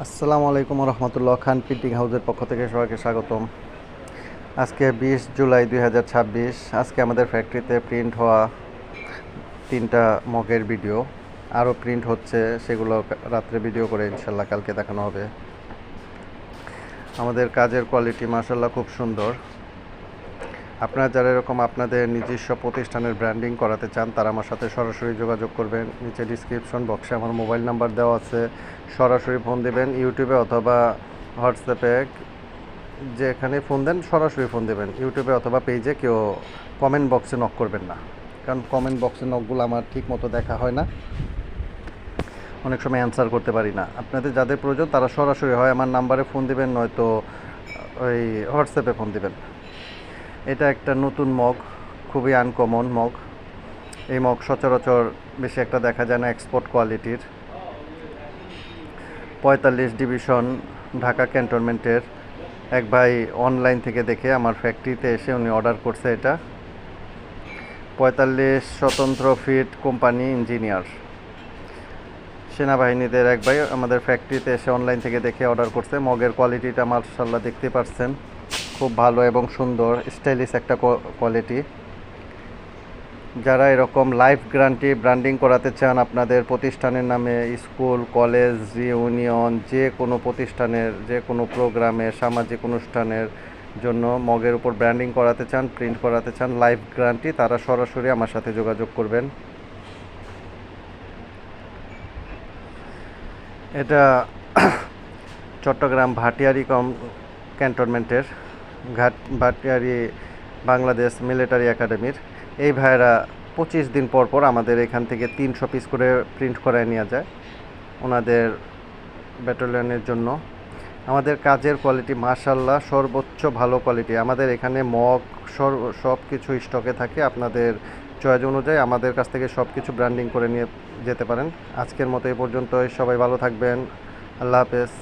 আসসালামু আলাইকুম রহমতুল্লাহ। খান প্রিন্টিং হাউসের পক্ষ থেকে সবাইকে স্বাগতম। আজকে 20 জুলাই 2026। আজকে আমাদের ফ্যাক্টরিতে প্রিন্ট হওয়া 3টা মগের ভিডিও আরও প্রিন্ট হচ্ছে, সেগুলো রাত্রে ভিডিও করে ইনশাল্লাহ কালকে দেখানো হবে। আমাদের কাজের কোয়ালিটি মাশাল্লাহ খুব সুন্দর। আপনারা যারা এরকম আপনাদের নিজস্ব প্রতিষ্ঠানের ব্র্যান্ডিং করাতে চান তারা আমার সাথে সরাসরি যোগাযোগ করবেন। নিচে ডিসক্রিপশন বক্সে আমার মোবাইল নাম্বার দেওয়া আছে, সরাসরি ফোন দেবেন। ইউটিউবে অথবা হোয়াটসঅ্যাপে যেখানে ফোন দেন সরাসরি ফোন দেবেন। ইউটিউবে অথবা পেজে কেউ কমেন্ট বক্সে নক করবেন না, কারণ কমেন্ট বক্সে নকগুলো আমার ঠিক মতো দেখা হয় না, অনেক সময় অ্যান্সার করতে পারি না। আপনাদের যাদের প্রয়োজন তারা সরাসরি হয় আমার নাম্বারে ফোন দেবেন, নয়তো ওই হোয়াটসঅ্যাপে ফোন দেবেন। এটা একটা নতুন মগ, খুবই আনকমন মগ। এই মগ সচরাচর বেশি একটা দেখা যায় না, এক্সপোর্ট কোয়ালিটির। 45 ডিভিশন ঢাকা ক্যান্টনমেন্টের এক ভাই অনলাইন থেকে দেখে আমার ফ্যাক্টরিতে এসে উনি অর্ডার করছে। এটা 45 স্বতন্ত্র ফিট কোম্পানি ইঞ্জিনিয়ার সেনাবাহিনীদের এক ভাই আমাদের ফ্যাক্টরিতে এসে অনলাইন থেকে দেখে অর্ডার করছে। মগের কোয়ালিটিটা মাশাআল্লাহ দেখতে পাচ্ছেন, খুব ভালো এবং সুন্দর স্টাইলিশ একটা কোয়ালিটি। যারা এরকম লাইফ গ্যারান্টি ব্র্যান্ডিং করাতে চান আপনাদের প্রতিষ্ঠানের নামে, স্কুল, কলেজ, ইউনিয়ন, যে কোনো প্রতিষ্ঠানের যে কোনো প্রোগ্রামে, সামাজিক অনুষ্ঠানের জন্য মগের উপর ব্র্যান্ডিং করাতে চান, প্রিন্ট করাতে চান, লাইফ গ্যারান্টি, তারা সরাসরি আমার সাথে যোগাযোগ করবেন। এটা চট্টগ্রাম ভাটিয়ারি ক্যান্টনমেন্টের ভাটিয়ারি বাংলাদেশ মিলিটারি একাডেমির এই ভাইয়েরা 25 দিন পর পর আমাদের এখান থেকে 300 পিস করে প্রিন্ট করায় নিয়ে যায় ওনাদের ব্যাটালিয়নের জন্য। আমাদের কাজের কোয়ালিটি মাশাআল্লাহ সর্বোচ্চ ভালো কোয়ালিটি। আমাদের এখানে মগ সব কিছু স্টকে থাকে, আপনাদের চয়েস অনুযায়ী আমাদের কাছ থেকে সব কিছু ব্র্যান্ডিং করে নিয়ে যেতে পারেন। আজকের মতো এই পর্যন্তই, সবাই ভালো থাকবেন, আল্লাহ হাফেজ।